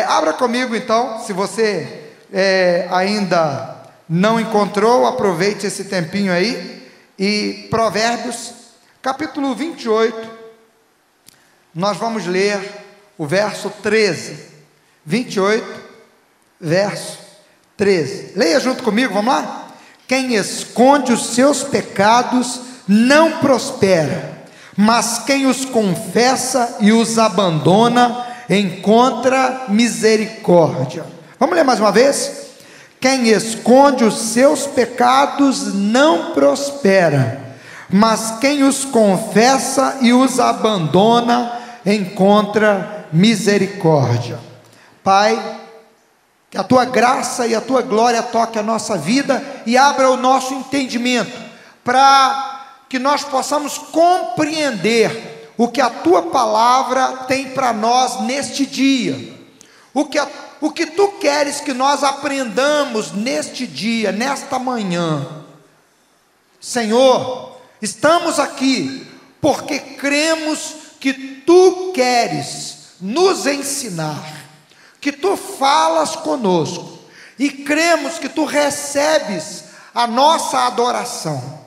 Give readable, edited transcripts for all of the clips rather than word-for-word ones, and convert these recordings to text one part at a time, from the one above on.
Abra comigo então, se você ainda não encontrou, aproveite esse tempinho aí. E Provérbios, capítulo 28, nós vamos ler o verso 13. 28, verso 13. Leia junto comigo, vamos lá? Quem esconde os seus pecados não prospera, mas quem os confessa e os abandona encontra misericórdia. Vamos ler mais uma vez? Quem esconde os seus pecados não prospera, mas quem os confessa e os abandona encontra misericórdia. Pai, que a tua graça e a tua glória toque a nossa vida e abra o nosso entendimento, para que nós possamos compreender o que a tua palavra tem para nós neste dia, o que tu queres que nós aprendamos neste dia, nesta manhã. Senhor, estamos aqui porque cremos que tu queres nos ensinar, que tu falas conosco, e cremos que tu recebes a nossa adoração.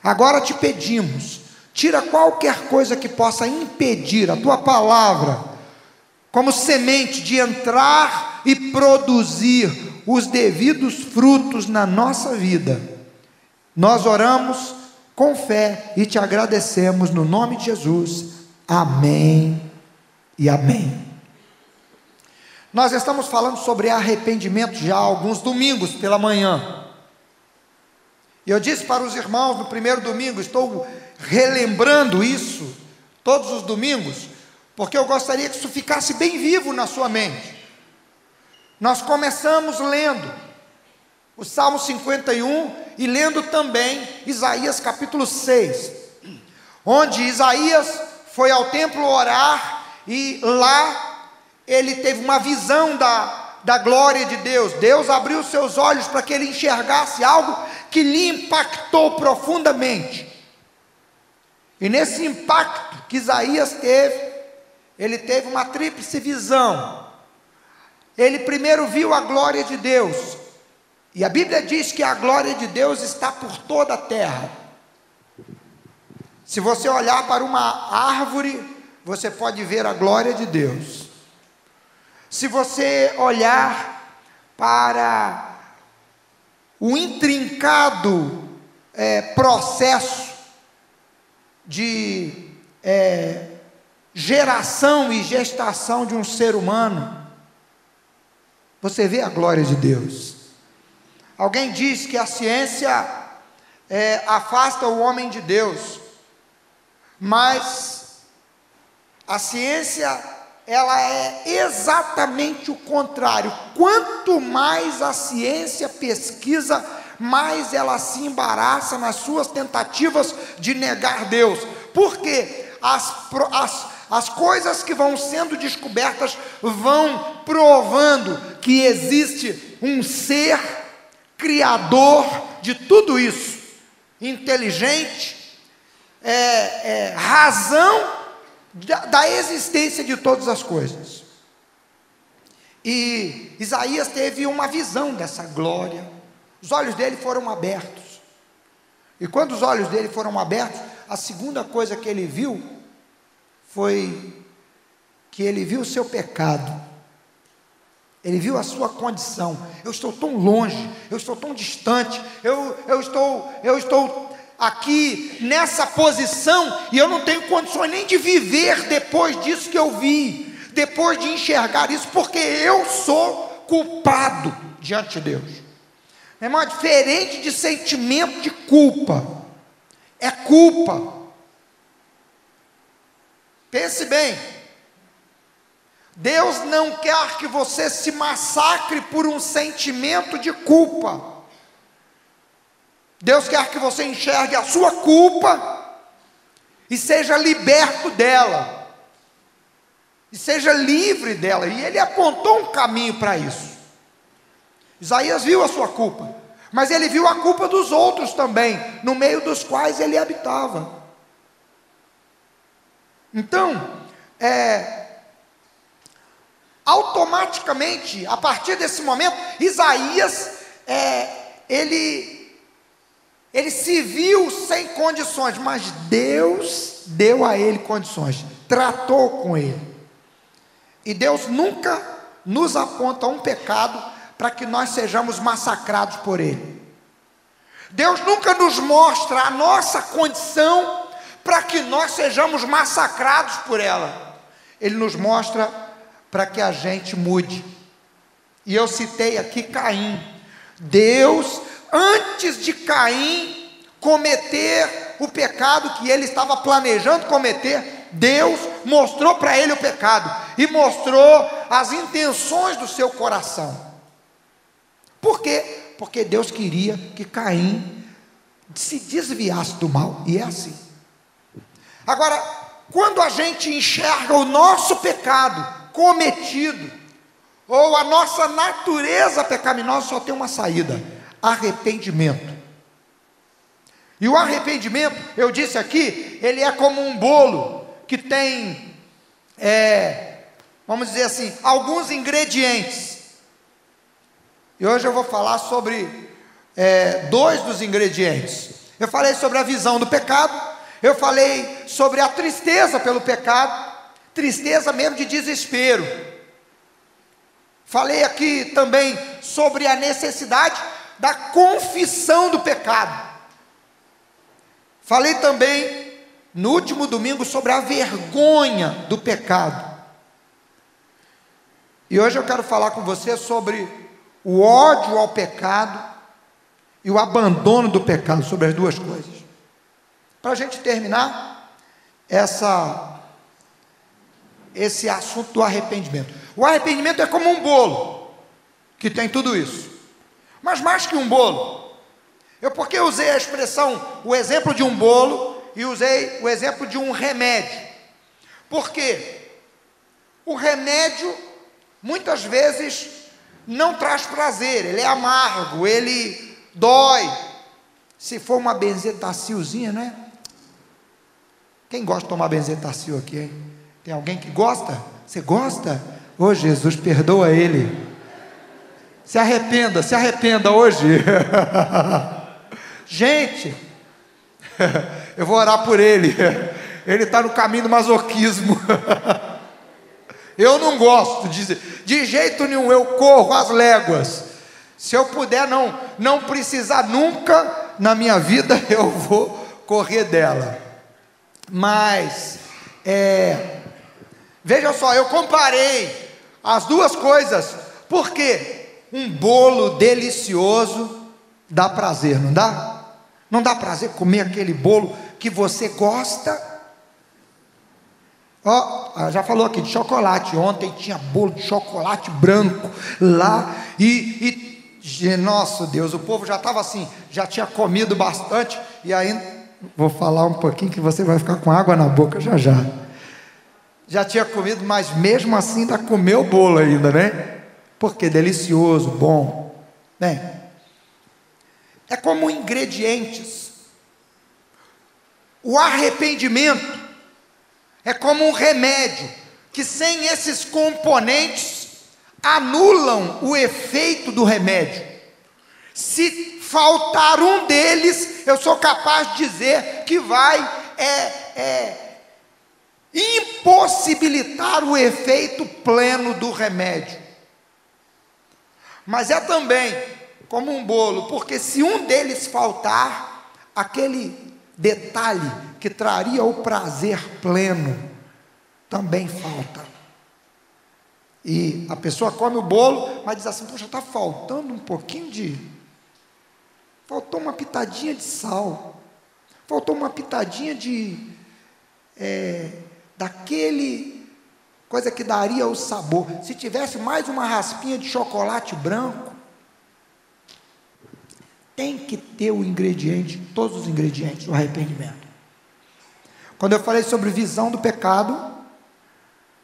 Agora te pedimos, tira qualquer coisa que possa impedir a tua palavra, como semente, de entrar e produzir os devidos frutos na nossa vida. Nós oramos com fé e te agradecemos no nome de Jesus. Amém e amém. Nós estamos falando sobre arrependimento já há alguns domingos pela manhã. E eu disse para os irmãos no primeiro domingo, estou relembrando isso todos os domingos, porque eu gostaria que isso ficasse bem vivo na sua mente. Nós começamos lendo o Salmo 51 e lendo também Isaías capítulo 6, onde Isaías foi ao templo orar e lá ele teve uma visão da glória de Deus. Deus abriu seus olhos para que ele enxergasse algo que lhe impactou profundamente. E nesse impacto que Isaías teve, ele teve uma tríplice visão. Ele primeiro viu a glória de Deus, e a Bíblia diz que a glória de Deus está por toda a terra. Se você olhar para uma árvore, você pode ver a glória de Deus. Se você olhar para o intrincado processo de geração e gestação de um ser humano, você vê a glória de Deus. Alguém diz que a ciência afasta o homem de Deus, mas a ciência, ela é exatamente o contrário. Quanto mais a ciência pesquisa, mais ela se embaraça nas suas tentativas de negar Deus. Porque as coisas que vão sendo descobertas vão provando que existe um ser criador de tudo isso, inteligente, razão da existência de todas as coisas. E Isaías teve uma visão dessa glória. Os olhos dele foram abertos, e quando os olhos dele foram abertos, a segunda coisa que ele viu foi que ele viu o seu pecado. Ele viu a sua condição. Eu estou tão longe, eu estou tão distante, eu estou aqui nessa posição, e eu não tenho condições nem de viver depois disso que eu vi, depois de enxergar isso, porque eu sou culpado diante de Deus. Meu irmão, é diferente de sentimento de culpa, é culpa. Pense bem, Deus não quer que você se massacre por um sentimento de culpa. Deus quer que você enxergue a sua culpa e seja liberto dela, e seja livre dela, e ele apontou um caminho para isso. Isaías viu a sua culpa, mas ele viu a culpa dos outros também, no meio dos quais ele habitava. Então, automaticamente, a partir desse momento, Isaías, ele se viu sem condições, mas Deus deu a ele condições, tratou com ele. E Deus nunca nos aponta um pecado para que nós sejamos massacrados por ele. Deus nunca nos mostra a nossa condição para que nós sejamos massacrados por ela. Ele nos mostra para que a gente mude. E eu citei aqui Caim. Deus, antes de Caim cometer o pecado que ele estava planejando cometer, Deus mostrou para ele o pecado e mostrou as intenções do seu coração. Por quê? Porque Deus queria que Caim se desviasse do mal, e é assim. Agora, quando a gente enxerga o nosso pecado cometido, ou a nossa natureza pecaminosa, só tem uma saída: arrependimento. E o arrependimento, eu disse aqui, ele é como um bolo que tem, vamos dizer assim, alguns ingredientes. E hoje eu vou falar sobre dois dos ingredientes. Eu falei sobre a visão do pecado, eu falei sobre a tristeza pelo pecado, tristeza mesmo de desespero. Falei aqui também sobre a necessidade da confissão do pecado. Falei também no último domingo sobre a vergonha do pecado. E hoje eu quero falar com você sobre o ódio ao pecado e o abandono do pecado, sobre as duas coisas. Para a gente terminar esse assunto do arrependimento. O arrependimento é como um bolo, que tem tudo isso. Mas mais que um bolo, porque eu usei a expressão, o exemplo de um bolo, e usei o exemplo de um remédio. Porque o remédio, muitas vezes, não traz prazer, ele é amargo, ele dói. Se for uma benzetacilzinha, né? Quem gosta de tomar benzetacil aqui, hein? Tem alguém que gosta? Você gosta? Ô Jesus, perdoa ele. Se arrependa hoje. Gente, eu vou orar por ele. Ele está no caminho do masoquismo. Eu não gosto de jeito nenhum. Eu corro as léguas. Se eu puder não precisar nunca na minha vida, eu vou correr dela. Mas veja só, eu comparei as duas coisas, porque um bolo delicioso dá prazer, não dá? Não dá prazer comer aquele bolo que você gosta? Já falou aqui de chocolate. Ontem tinha bolo de chocolate branco lá, nossa Deus, o povo já estava assim, já tinha comido bastante, e ainda, vou falar um pouquinho que você vai ficar com água na boca já tinha comido, mas mesmo assim ainda comeu o bolo ainda, né? Porque delicioso, bom, né? É como ingredientes. O arrependimento é como um remédio, que sem esses componentes, anulam o efeito do remédio. Se faltar um deles, eu sou capaz de dizer que vai impossibilitar o efeito pleno do remédio. Mas é também como um bolo, porque se um deles faltar, aquele detalhe que traria o prazer pleno também falta. E a pessoa come o bolo, mas diz assim: poxa, está faltando um pouquinho faltou uma pitadinha de sal, faltou uma pitadinha daquele coisa que daria o sabor. Se tivesse mais uma raspinha de chocolate branco. Tem que ter o ingrediente, todos os ingredientes do arrependimento. Quando eu falei sobre visão do pecado,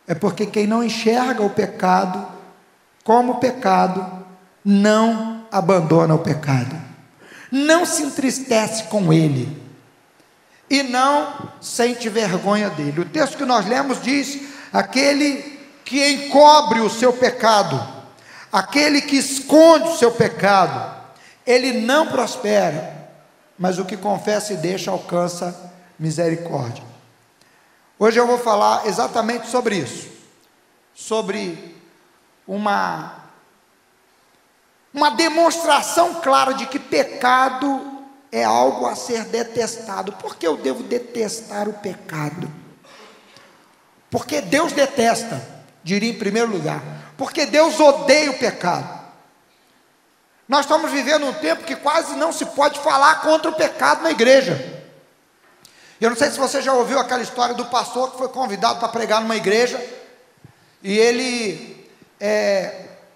é porque quem não enxerga o pecado como pecado, não abandona o pecado, não se entristece com ele, e não sente vergonha dele. O texto que nós lemos diz: aquele que encobre o seu pecado, aquele que esconde o seu pecado, ele não prospera, mas o que confessa e deixa alcança misericórdia. Hoje eu vou falar exatamente sobre isso, sobre uma demonstração clara de que pecado é algo a ser detestado. Por que eu devo detestar o pecado? Porque Deus detesta, diria em primeiro lugar, porque Deus odeia o pecado. Nós estamos vivendo um tempo que quase não se pode falar contra o pecado na igreja. Eu não sei se você já ouviu aquela história do pastor que foi convidado para pregar numa igreja, e ele,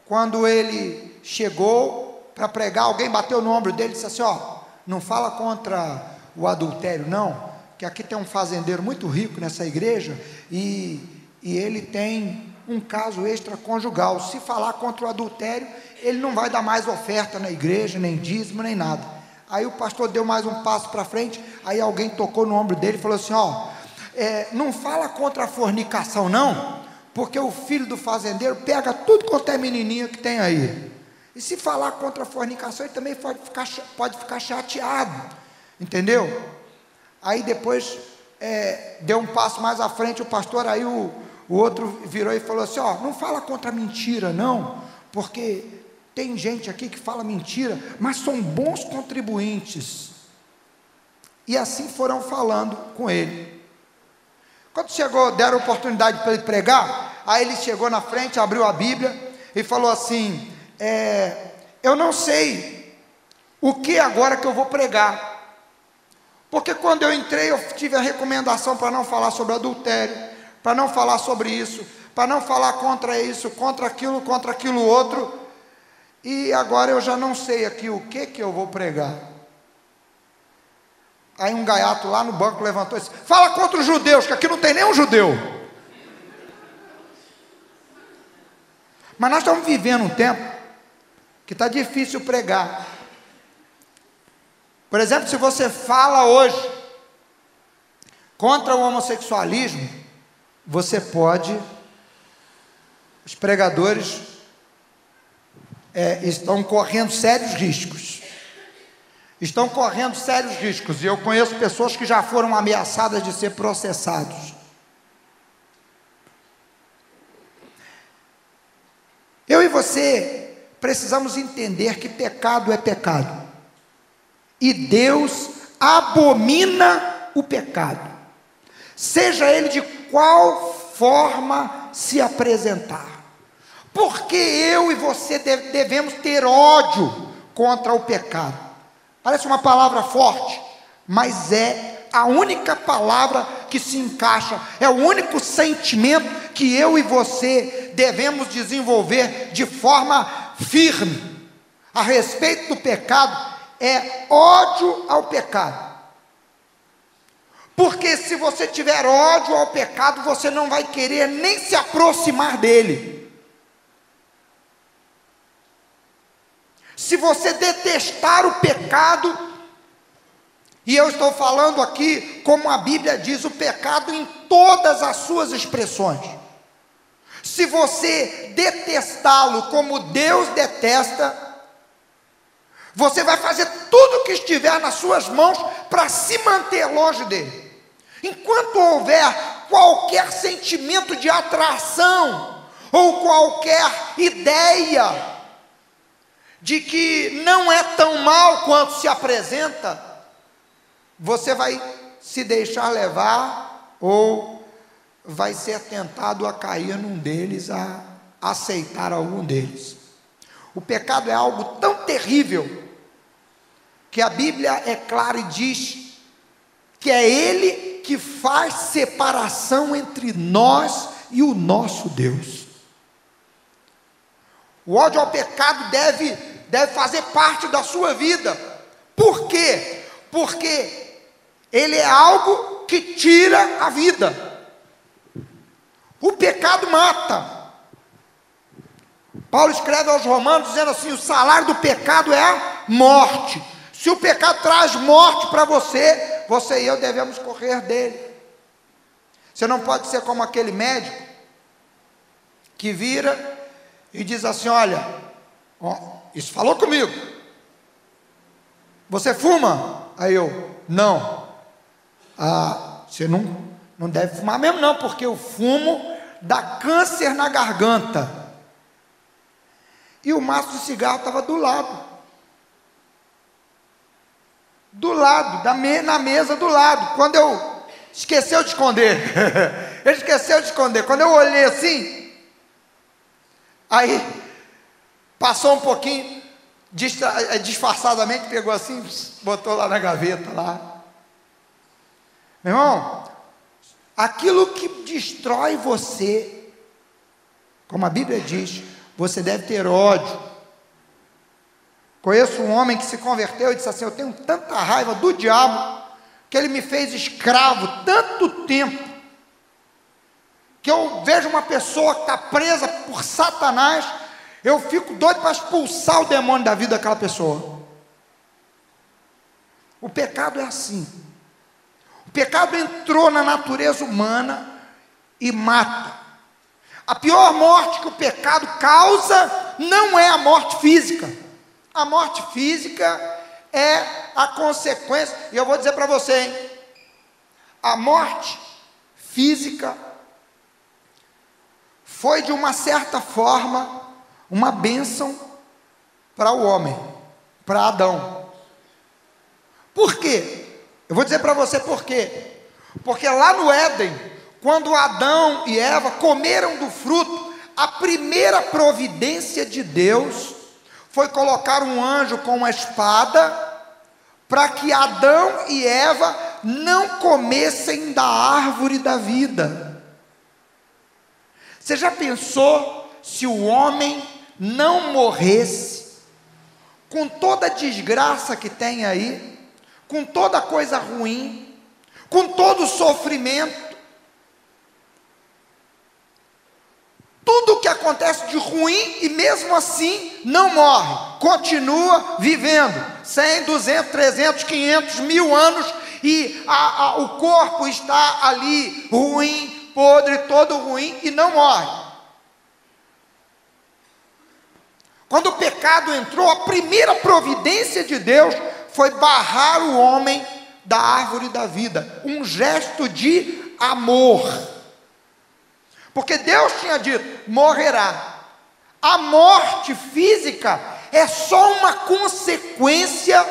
quando ele chegou para pregar, alguém bateu no ombro dele e disse assim: ó, não fala contra o adultério não, que aqui tem um fazendeiro muito rico nessa igreja, e ele tem um caso extraconjugal. Se falar contra o adultério, ele não vai dar mais oferta na igreja, nem dízimo, nem nada. Aí o pastor deu mais um passo para frente, aí alguém tocou no ombro dele e falou assim: ó, não fala contra a fornicação não, porque o filho do fazendeiro pega tudo quanto é menininha que tem aí, e se falar contra a fornicação, ele também pode ficar chateado, entendeu? Aí depois, deu um passo mais à frente o pastor, aí o outro virou e falou assim: ó, não fala contra a mentira não, porque tem gente aqui que fala mentira, mas são bons contribuintes. E assim foram falando com ele. Quando chegou, deram oportunidade para ele pregar, aí ele chegou na frente, abriu a Bíblia e falou assim: eu não sei o que agora que eu vou pregar, porque quando eu entrei eu tive a recomendação para não falar sobre adultério, para não falar sobre isso, para não falar contra isso, contra aquilo outro, e agora eu já não sei aqui o que eu vou pregar. Aí um gaiato lá no banco levantou e disse: fala contra os judeus, que aqui não tem nenhum judeu. Mas nós estamos vivendo um tempo que está difícil pregar. Por exemplo, se você fala hoje contra o homossexualismo, você pode, os pregadores estão correndo sérios riscos. Estão correndo sérios riscos. E eu conheço pessoas que já foram ameaçadas de ser processados. Eu e você precisamos entender que pecado é pecado. E Deus abomina o pecado, seja ele de qual forma se apresentar. Porque eu e você devemos ter ódio contra o pecado. Parece uma palavra forte, mas é a única palavra que se encaixa, é o único sentimento que eu e você devemos desenvolver de forma firme a respeito do pecado, é ódio ao pecado. Porque se você tiver ódio ao pecado, você não vai querer nem se aproximar dele. Se você detestar o pecado, e eu estou falando aqui, como a Bíblia diz, o pecado em todas as suas expressões. Se você detestá-lo como Deus detesta, você vai fazer tudo o que estiver nas suas mãos para se manter longe dele. Enquanto houver qualquer sentimento de atração, ou qualquer ideia de que não é tão mal quanto se apresenta, você vai se deixar levar, ou vai ser tentado a cair num deles, a aceitar algum deles. O pecado é algo tão terrível, que a Bíblia é clara e diz que é ele que faz separação entre nós e o nosso Deus. O ódio ao pecado deve fazer parte da sua vida. Por quê? Porque ele é algo que tira a vida. O pecado mata. Paulo escreve aos Romanos dizendo assim: o salário do pecado é a morte. Se o pecado traz morte para você, você e eu devemos correr dele. Você não pode ser como aquele médico que vira e diz assim: olha, ó, isso falou comigo. Você fuma? Aí eu: não. Você não deve fumar mesmo não, porque o fumo dá câncer na garganta. E o maço de cigarro estava do lado. Na mesa do lado. Quando eu esqueceu de esconder, ele esqueceu de esconder. Quando eu olhei assim, aí passou um pouquinho, disfarçadamente pegou assim, botou lá na gaveta lá. Meu irmão, aquilo que destrói você, como a Bíblia diz, você deve ter ódio. Conheço um homem que se converteu e disse assim: eu tenho tanta raiva do diabo, que ele me fez escravo tanto tempo, que eu vejo uma pessoa que está presa por Satanás, eu fico doido para expulsar o demônio da vida daquela pessoa. O pecado é assim. O pecado entrou na natureza humana e mata. A pior morte que o pecado causa não é a morte física. A morte física é a consequência. E eu vou dizer para você, hein? A morte física foi, de uma certa forma, uma bênção para o homem, para Adão. Por quê? Eu vou dizer para você por quê. Porque lá no Éden, quando Adão e Eva comeram do fruto, a primeira providência de Deus foi colocar um anjo com uma espada, para que Adão e Eva não comessem da árvore da vida. Você já pensou se o homem não morresse, com toda a desgraça que tem aí, com toda coisa ruim, com todo o sofrimento, tudo que acontece de ruim, e mesmo assim não morre, continua vivendo 100, 200, 300, 500, 1000 anos, e o corpo está ali ruim, podre, todo ruim, e não morre. Quando o pecado entrou, a primeira providência de Deus foi barrar o homem da árvore da vida, um gesto de amor. Porque Deus tinha dito: morrerá. A morte física é só uma consequência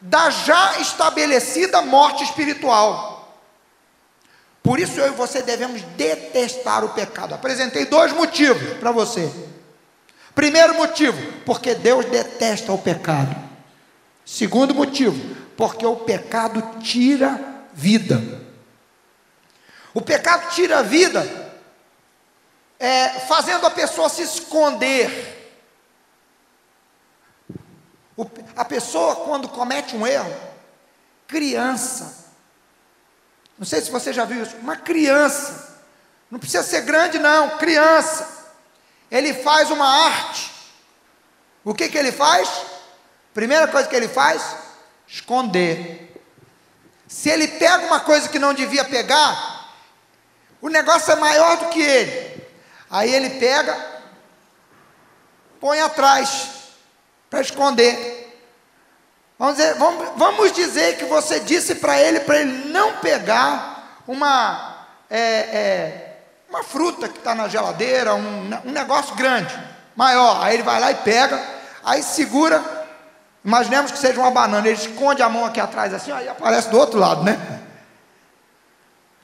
da já estabelecida morte espiritual. Por isso eu e você devemos detestar o pecado. Apresentei 2 motivos para você. Primeiro motivo, porque Deus detesta o pecado. Segundo motivo, porque o pecado tira vida. O pecado tira a vida fazendo a pessoa se esconder. A pessoa, quando comete um erro, criança, não sei se você já viu isso, uma criança, não precisa ser grande não, criança, ele faz uma arte. O que ele faz? Primeira coisa que ele faz: esconder. Se ele pega uma coisa que não devia pegar, o negócio é maior do que ele. Aí ele pega, põe atrás, para esconder. Vamos dizer que você disse para ele não pegar uma fruta que está na geladeira, um negócio grande, maior. Aí ele vai lá e pega, aí segura, imaginemos que seja uma banana, ele esconde a mão aqui atrás assim, aí aparece do outro lado, né?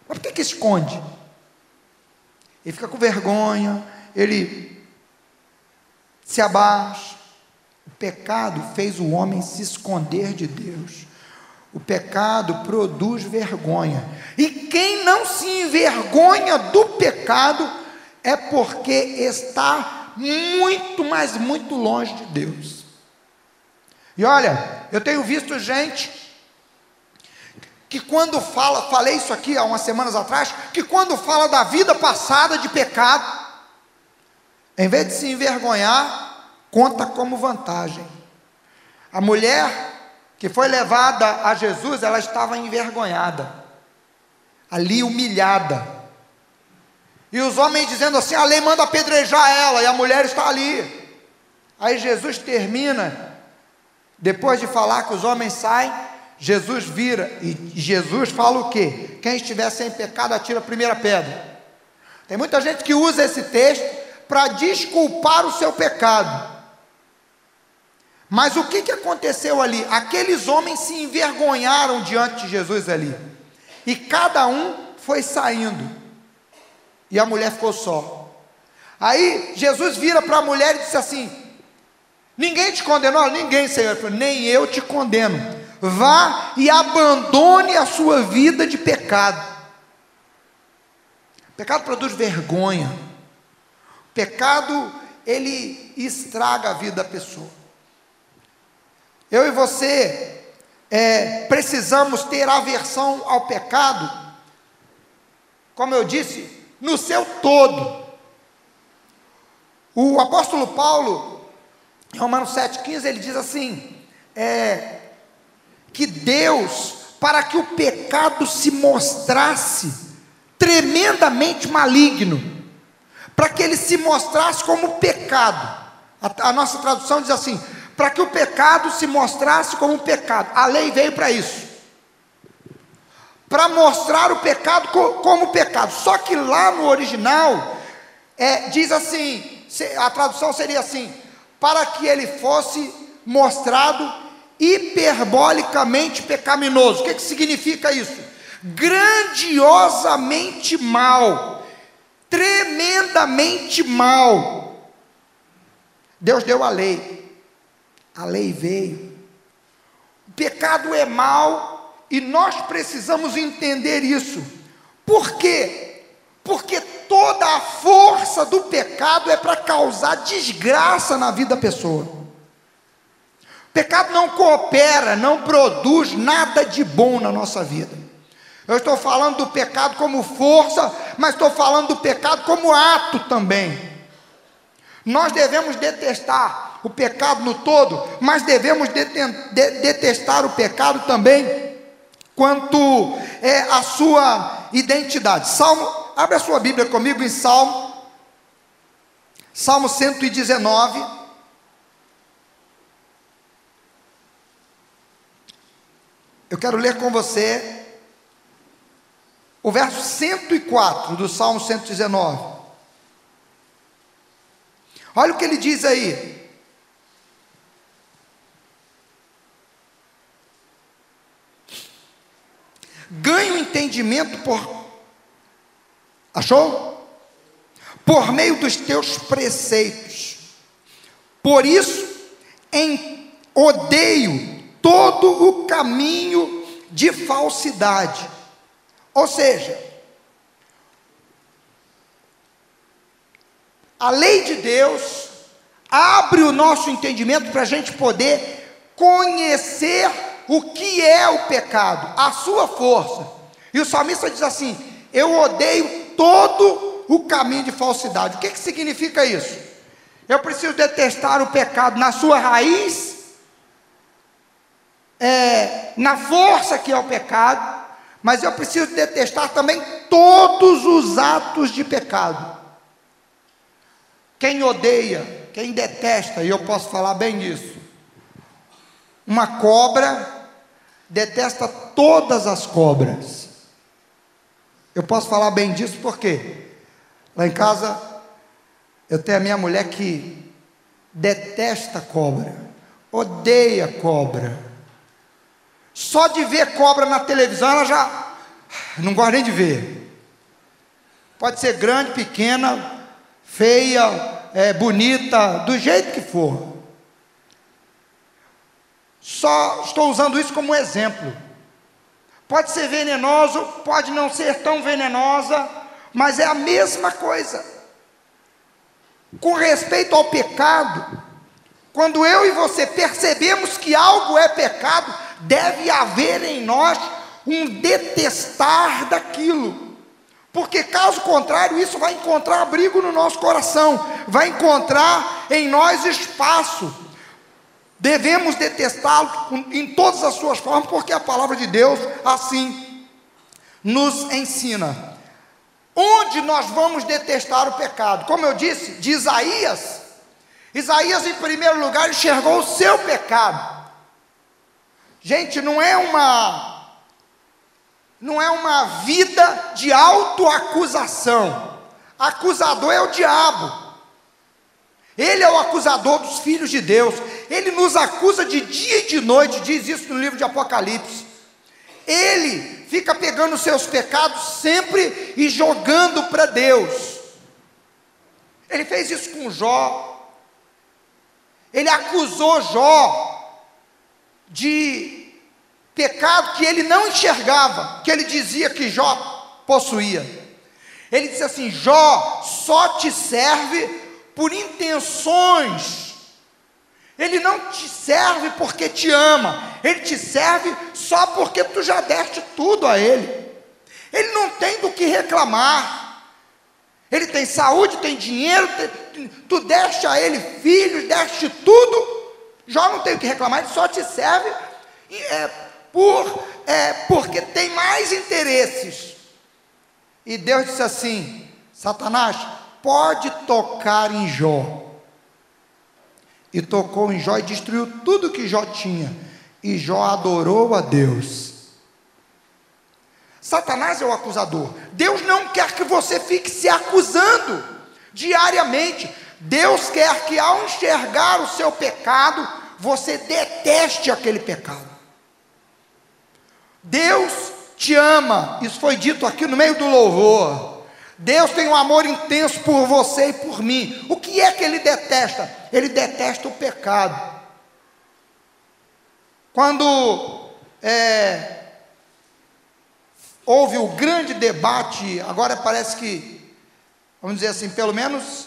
Mas por que esconde? Ele fica com vergonha, ele se abaixa. O pecado fez o homem se esconder de Deus. O pecado produz vergonha. E quem não se envergonha do pecado é porque está muito, mas muito longe de Deus. E olha, eu tenho visto gente que quando falei isso aqui há umas semanas atrás, que quando fala da vida passada de pecado, em vez de se envergonhar, conta como vantagem. A mulher que foi levada a Jesus, ela estava envergonhada, ali humilhada. E os homens dizendo assim: a lei manda apedrejar ela, e a mulher está ali. Aí Jesus termina, depois de falar que os homens saem, Jesus vira, e Jesus fala o quê? Quem estiver sem pecado, atira a primeira pedra. Tem muita gente que usa esse texto para desculpar o seu pecado. Mas o que aconteceu ali? Aqueles homens se envergonharam diante de Jesus ali. E cada um foi saindo. E a mulher ficou só. Aí Jesus vira para a mulher e disse assim: ninguém te condenou? Ninguém, Senhor. Ele falou: nem eu te condeno. Vá e abandone a sua vida de pecado. O pecado produz vergonha. O pecado, ele estraga a vida da pessoa. Eu e você precisamos ter aversão ao pecado, como eu disse, no seu todo. O apóstolo Paulo, em Romanos 7,15, ele diz assim, que Deus, para que o pecado se mostrasse tremendamente maligno, para que ele se mostrasse como pecado, a nossa tradução diz assim, para que o pecado se mostrasse como pecado. A lei veio para isso, para mostrar o pecado como pecado. Só que lá no original diz assim, a tradução seria assim: para que ele fosse mostrado hiperbolicamente pecaminoso. O que significa isso? Grandiosamente mal, tremendamente mal. Deus deu a lei veio. O pecado é mal e nós precisamos entender isso. Por quê? Porque toda a força do pecado é para causar desgraça na vida da pessoa. O pecado não coopera, não produz nada de bom na nossa vida. Eu estou falando do pecado como força, mas estou falando do pecado como ato também. Nós devemos detestar o pecado no todo, mas devemos detestar o pecado também quanto a sua identidade. Abre a sua Bíblia comigo em Salmo 119. Eu quero ler com você o verso 104 do Salmo 119. Olha o que ele diz aí: ganho entendimento achou? Por meio dos teus preceitos. Por isso, odeio todo o caminho de falsidade. Ou seja, a lei de Deus abre o nosso entendimento para a gente poder conhecer o que é o pecado, a sua força. E o salmista diz assim: eu odeio todo o caminho de falsidade. O que significa isso? Eu preciso detestar o pecado na sua raiz, na força que é o pecado, mas eu preciso detestar também todos os atos de pecado. Quem odeia, quem detesta, e eu posso falar bem disso, uma cobra detesta todas as cobras. Eu posso falar bem disso porque lá em casa eu tenho a minha mulher que detesta cobra, odeia cobra. Só de ver cobra na televisão ela já não gosta nem de ver. Pode ser grande, pequena, feia, bonita, do jeito que for. Só estou usando isso como exemplo. Pode ser venenoso, pode não ser tão venenosa, mas é a mesma coisa. Com respeito ao pecado, quando eu e você percebemos que algo é pecado, deve haver em nós um detestar daquilo. Porque caso contrário, isso vai encontrar abrigo no nosso coração, vai encontrar em nós espaço. Devemos detestá-lo em todas as suas formas, porque a palavra de Deus assim nos ensina. Onde nós vamos detestar o pecado? Como eu disse, de Isaías. Isaías, em primeiro lugar, enxergou o seu pecado. Gente, não é uma vida de autoacusação. Acusador é o diabo. Ele é o acusador dos filhos de Deus. Ele nos acusa de dia e de noite, diz isso no livro de Apocalipse. Ele fica pegando os seus pecados sempre e jogando para Deus. Ele fez isso com Jó. Ele acusou Jó de pecado que ele não enxergava, que ele dizia que Jó possuía. Ele disse assim: Jó só te serve por intenções. Ele não te serve porque te ama, ele te serve só porque tu já deste tudo a ele. Ele não tem do que reclamar. Ele tem saúde, tem dinheiro, tu deste a ele filhos, deste tudo. Jó não tem o que reclamar, ele só te serve porque tem mais interesses. E Deus disse assim: Satanás, pode tocar em Jó. E tocou em Jó e destruiu tudo que Jó tinha. E Jó adorou a Deus. Satanás é o acusador. Deus não quer que você fique se acusando diariamente. Deus quer que, ao enxergar o seu pecado, você deteste aquele pecado. Deus te ama. Isso foi dito aqui no meio do louvor. Deus tem um amor intenso por você e por mim. O que é que ele detesta? Ele detesta o pecado. Quando houve o grande debate, agora parece que, vamos dizer assim, pelo menos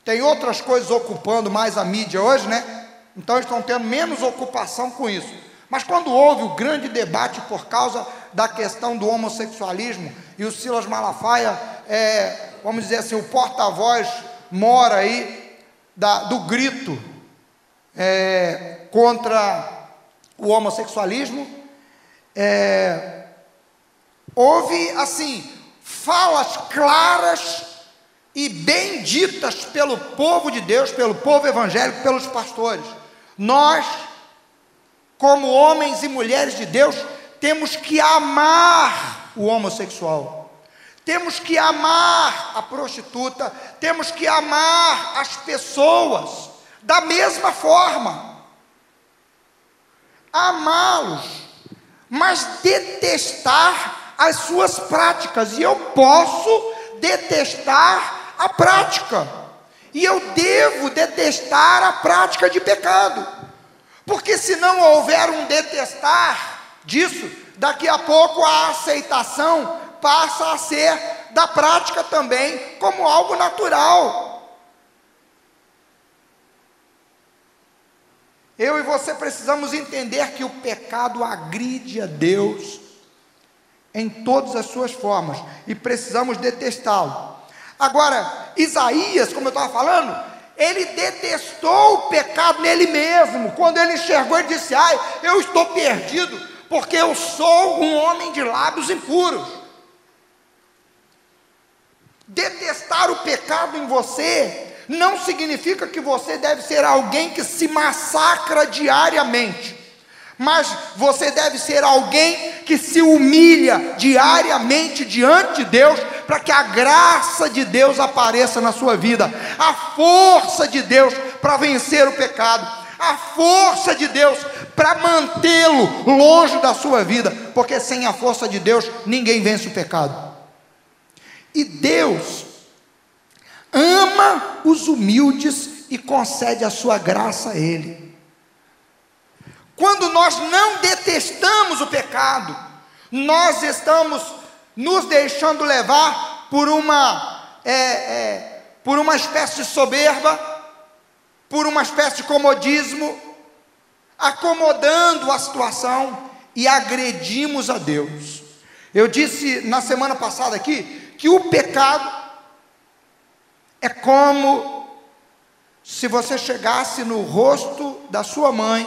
tem outras coisas ocupando mais a mídia hoje, né? Então eles estão tendo menos ocupação com isso. Mas quando houve o grande debate por causa da questão do homossexualismo, e o Silas Malafaia, vamos dizer assim, o porta-voz mora aí do grito contra o homossexualismo, houve assim, falas claras e bem ditas pelo povo de Deus, pelo povo evangélico, pelos pastores. Nós, como homens e mulheres de Deus, temos que amar o homossexual, temos que amar a prostituta, temos que amar as pessoas da mesma forma, amá-los, mas detestar as suas práticas. E eu posso detestar a prática, e eu devo detestar a prática de pecado, porque se não houver um detestar disso, daqui a pouco a aceitação passa a ser da prática também, como algo natural. Eu e você precisamos entender que o pecado agride a Deus em todas as suas formas, e precisamos detestá-lo. Agora, Isaías, como eu estava falando, ele detestou o pecado nele mesmo. Quando ele enxergou, ele disse: ai, eu estou perdido, porque eu sou um homem de lábios impuros. Detestar o pecado em você não significa que você deve ser alguém que se massacra diariamente, mas você deve ser alguém que se humilha diariamente diante de Deus, para que a graça de Deus apareça na sua vida, a força de Deus para vencer o pecado, a força de Deus para mantê-lo longe da sua vida, porque sem a força de Deus ninguém vence o pecado. E Deus ama os humildes e concede a sua graça a ele. Quando nós não detestamos o pecado, nós estamos nos deixando levar por uma espécie de soberba, por uma espécie de comodismo, acomodando a situação e agredimos a Deus. Eu disse na semana passada aqui que o pecado é como se você chegasse no rosto da sua mãe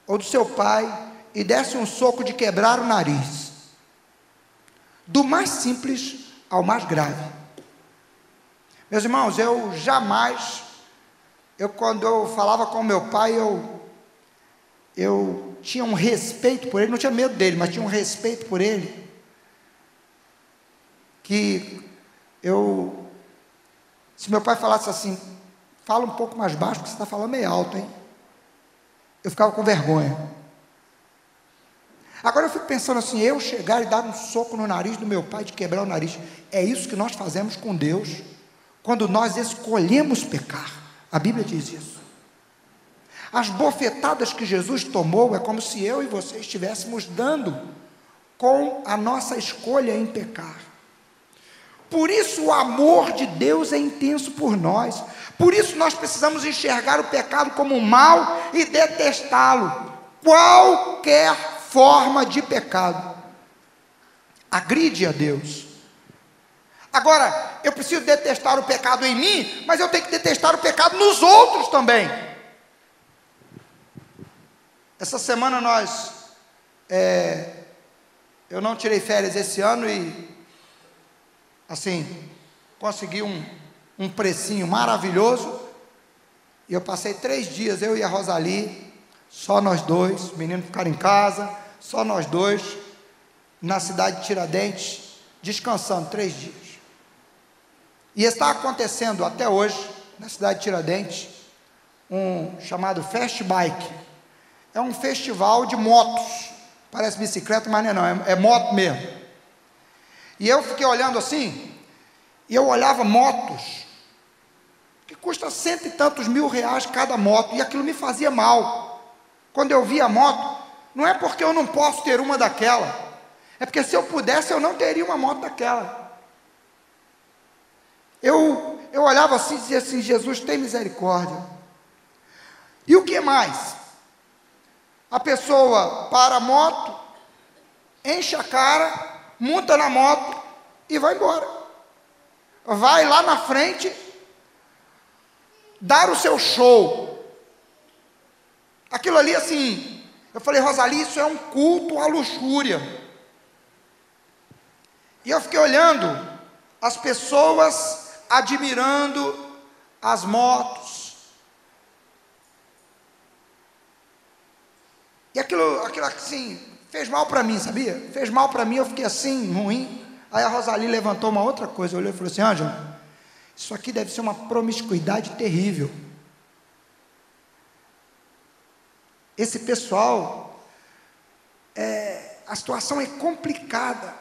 ou do seu pai e desse um soco de quebrar o nariz. do mais simples ao mais grave. Meus irmãos, quando eu falava com meu pai, eu tinha um respeito por ele, não tinha medo dele, mas tinha um respeito por ele, se meu pai falasse assim, fala um pouco mais baixo, porque você está falando meio alto, hein? Eu ficava com vergonha. Agora eu fico pensando assim, eu chegar e dar um soco no nariz do meu pai, de quebrar o nariz, é isso que nós fazemos com Deus, quando nós escolhemos pecar. A Bíblia diz isso. As bofetadas que Jesus tomou, é como se eu e você estivéssemos dando, com a nossa escolha em pecar. Por isso o amor de Deus é intenso por nós, por isso nós precisamos enxergar o pecado como um mal e detestá-lo. Qualquer forma de pecado agride a Deus. Agora, eu preciso detestar o pecado em mim, mas eu tenho que detestar o pecado nos outros também. Essa semana eu não tirei férias esse ano e assim, consegui um precinho maravilhoso, e eu passei 3 dias, eu e a Rosali, só nós dois, os meninos ficaram em casa, só nós dois, na cidade de Tiradentes, descansando 3 dias. E está acontecendo até hoje, na cidade de Tiradentes, um chamado Fast Bike. É um festival de motos, parece bicicleta, mas não é moto mesmo. E eu fiquei olhando assim, e eu olhava motos, que custa 100 e tantos mil reais cada moto, e aquilo me fazia mal. Quando eu via a moto, não é porque eu não posso ter uma daquela, é porque se eu pudesse, eu não teria uma moto daquela. Eu olhava assim e dizia assim, Jesus, tem misericórdia. E o que mais? A pessoa para a moto, enche a cara, monta na moto e vai embora. Vai lá na frente dar o seu show. Aquilo ali assim, eu falei, Rosali, isso é um culto à luxúria. E eu fiquei olhando as pessoas admirando as motos. E aquilo assim, fez mal para mim, sabia? Fez mal para mim, eu fiquei assim, ruim. Aí a Rosali levantou uma outra coisa, olhou e falou assim, Ângela, isso aqui deve ser uma promiscuidade terrível. Esse pessoal, a situação é complicada.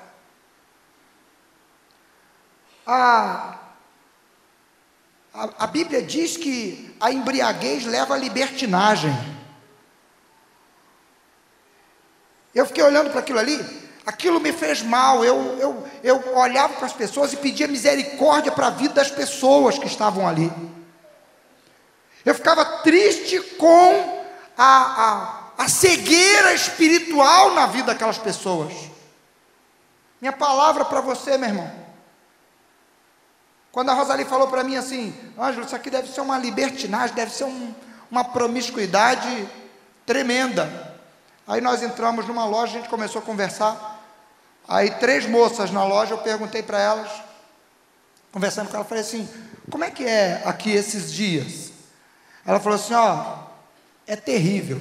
A Bíblia diz que a embriaguez leva à libertinagem. Eu fiquei olhando para aquilo ali, aquilo me fez mal, eu olhava para as pessoas e pedia misericórdia para a vida das pessoas que estavam ali. Eu ficava triste com a cegueira espiritual na vida daquelas pessoas. Minha palavra para você, meu irmão, quando a Rosali falou para mim assim, Ângelo, isso aqui deve ser uma libertinagem, deve ser uma promiscuidade tremenda. Aí nós entramos numa loja, a gente começou a conversar, aí 3 moças na loja, eu perguntei para elas, conversando com ela, falei assim, como é que é aqui esses dias? Ela falou assim, é terrível,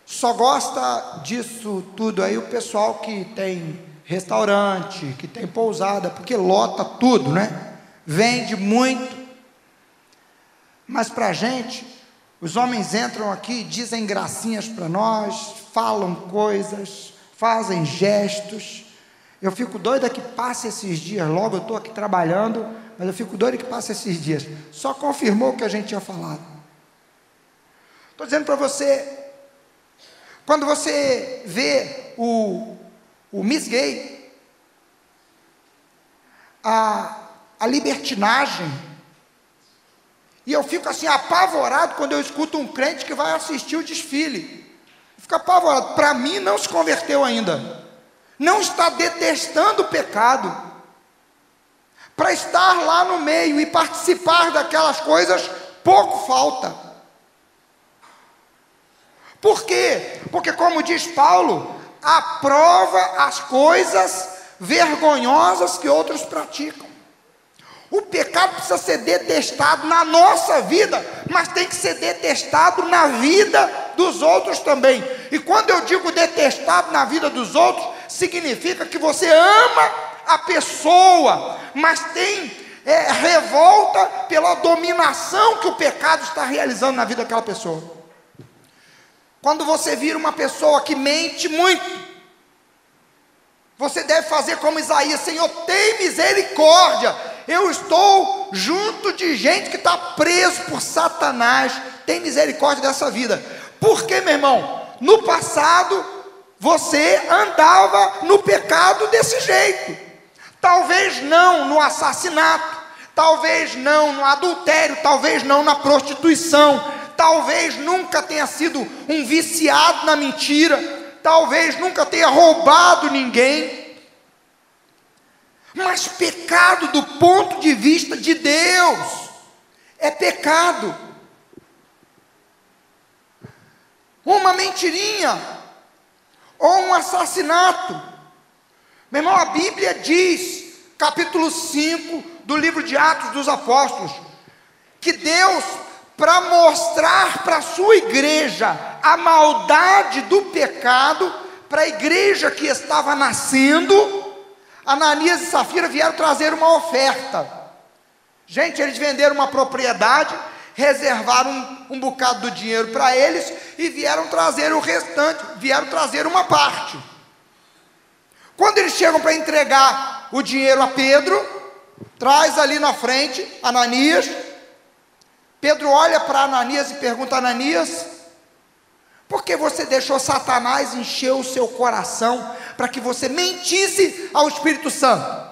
só gosta disso tudo aí o pessoal que tem restaurante, que tem pousada, porque lota tudo, né? Vende muito, mas para a gente, os homens entram aqui, dizem gracinhas para nós, falam coisas, fazem gestos. Eu fico doida que passe esses dias, logo eu estou aqui trabalhando, mas eu fico doida que passe esses dias. Só confirmou o que a gente tinha falado. Estou dizendo para você, quando você vê o Miss Gay, a libertinagem, e eu fico assim apavorado quando eu escuto um crente que vai assistir o desfile. Eu fico apavorado. Para mim não se converteu ainda. Não está detestando o pecado. Para estar lá no meio e participar daquelas coisas, pouco falta. Por quê? Porque como diz Paulo, aprova as coisas vergonhosas que outros praticam. O pecado precisa ser detestado na nossa vida, mas tem que ser detestado na vida dos outros também. E quando eu digo detestado na vida dos outros, significa que você ama a pessoa, mas tem revolta pela dominação que o pecado está realizando na vida daquela pessoa. Quando você vira uma pessoa que mente muito, você deve fazer como Isaías: Senhor, tem misericórdia, eu estou junto de gente que está preso por Satanás, tem misericórdia dessa vida. Porque, meu irmão, no passado, você andava no pecado desse jeito, talvez não no assassinato, talvez não no adultério, talvez não na prostituição, talvez nunca tenha sido um viciado na mentira, talvez nunca tenha roubado ninguém, mas pecado do ponto de vista de Deus é pecado. Uma mentirinha ou um assassinato, meu irmão, a Bíblia diz, capítulo 5 do livro de Atos dos Apóstolos, que Deus, para mostrar para a sua igreja a maldade do pecado, para a igreja que estava nascendo, Ananias e Safira vieram trazer uma oferta. Gente, eles venderam uma propriedade, reservaram um bocado do dinheiro para eles e vieram trazer o restante, vieram trazer uma parte. Quando eles chegam para entregar o dinheiro a Pedro, traz ali na frente Ananias. Pedro olha para Ananias e pergunta: Ananias, por que você deixou Satanás encher o seu coração para que você mentisse ao Espírito Santo?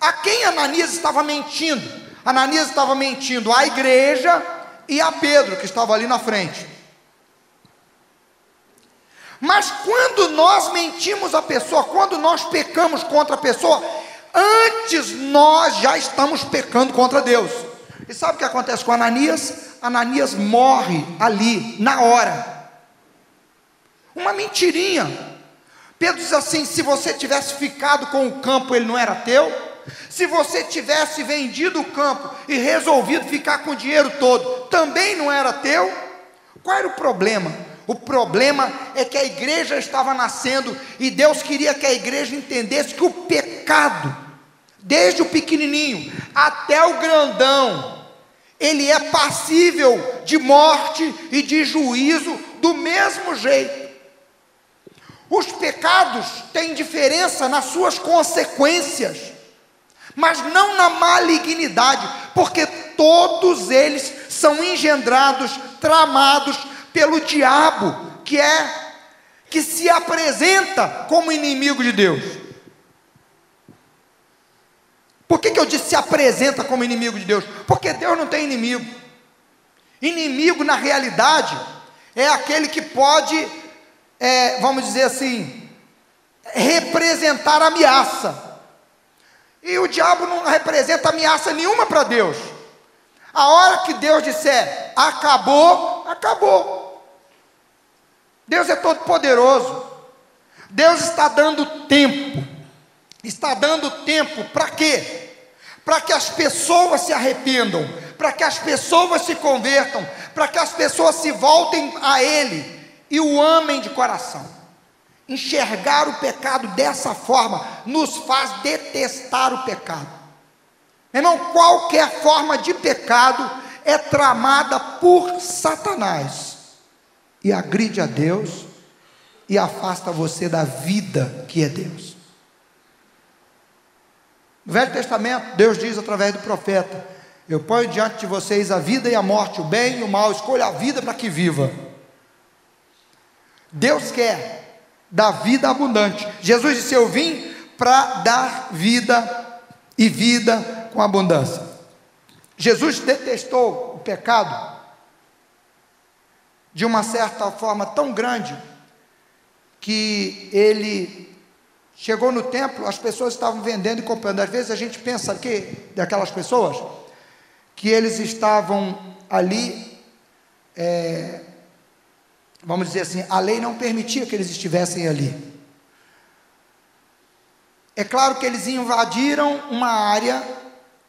A quem Ananias estava mentindo? Ananias estava mentindo à igreja e a Pedro, que estava ali na frente. Mas quando nós mentimos a pessoa, quando nós pecamos contra a pessoa, antes nós já estamos pecando contra Deus. E sabe o que acontece com Ananias? Ananias morre ali, na hora. Uma mentirinha. Pedro diz assim: se você tivesse ficado com o campo, ele não era teu? Se você tivesse vendido o campo e resolvido ficar com o dinheiro todo, também não era teu? Qual era o problema? O problema é que a igreja estava nascendo e Deus queria que a igreja entendesse que o pecado, desde o pequenininho até o grandão, ele é passível de morte e de juízo do mesmo jeito. Os pecados têm diferença nas suas consequências, mas não na malignidade, porque todos eles são engendrados, tramados pelo diabo, que se apresenta como inimigo de Deus. Por que eu disse se apresenta como inimigo de Deus? Porque Deus não tem inimigo. Inimigo, na realidade, é aquele que pode, vamos dizer assim, representar ameaça. E o diabo não representa ameaça nenhuma para Deus. A hora que Deus disser acabou, acabou. Deus é todo poderoso. Deus está dando tempo. Está dando tempo para quê? Para que as pessoas se arrependam, para que as pessoas se convertam, para que as pessoas se voltem a Ele e o amem de coração. Enxergar o pecado dessa forma nos faz detestar o pecado. Irmão, qualquer forma de pecado é tramada por Satanás e agride a Deus e afasta você da vida que é Deus. No Velho Testamento, Deus diz através do profeta: eu ponho diante de vocês a vida e a morte, o bem e o mal, escolha a vida para que viva. Deus quer dar vida abundante. Jesus disse: eu vim para dar vida e vida com abundância. Jesus detestou o pecado de uma certa forma tão grande que ele chegou no templo, as pessoas estavam vendendo e comprando. Às vezes a gente pensa que daquelas pessoas que eles estavam ali, vamos dizer assim, a lei não permitia que eles estivessem ali. É claro que eles invadiram uma área,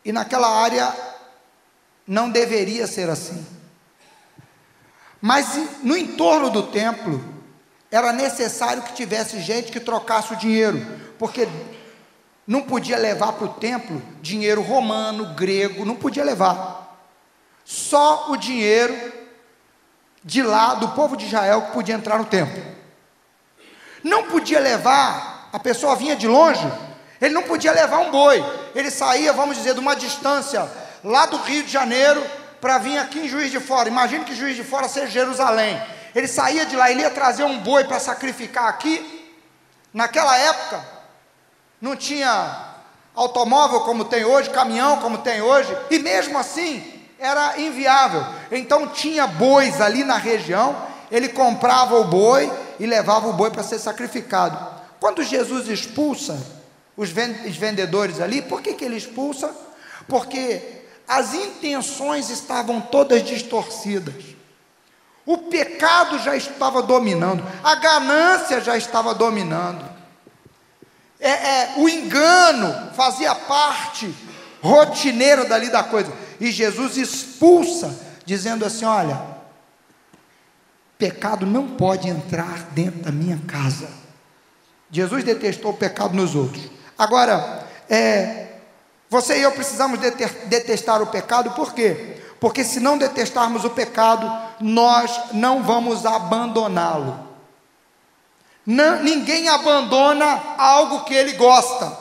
e naquela área não deveria ser assim. Mas no entorno do templo, era necessário que tivesse gente que trocasse o dinheiro, porque não podia levar para o templo dinheiro romano, grego, não podia levar. Só o dinheiro de lá, do povo de Israel, que podia entrar no templo. Não podia levar, a pessoa vinha de longe, ele não podia levar um boi, ele saía, vamos dizer, de uma distância, lá do Rio de Janeiro, para vir aqui em Juiz de Fora. Imagine que Juiz de Fora seja Jerusalém. Ele saía de lá, ele ia trazer um boi para sacrificar aqui. Naquela época, não tinha automóvel como tem hoje, caminhão como tem hoje, e mesmo assim, era inviável. Então tinha bois ali na região, ele comprava o boi e levava o boi para ser sacrificado. Quando Jesus expulsa os vendedores ali, por que ele expulsa? Porque as intenções estavam todas distorcidas. O pecado já estava dominando, a ganância já estava dominando, o engano fazia parte rotineira dali da coisa, e Jesus expulsa, dizendo assim: olha, pecado não pode entrar dentro da minha casa. Jesus detestou o pecado nos outros. Agora, você e eu precisamos detestar o pecado, por quê? Porque se não detestarmos o pecado, nós não vamos abandoná-lo. Ninguém abandona algo que ele gosta,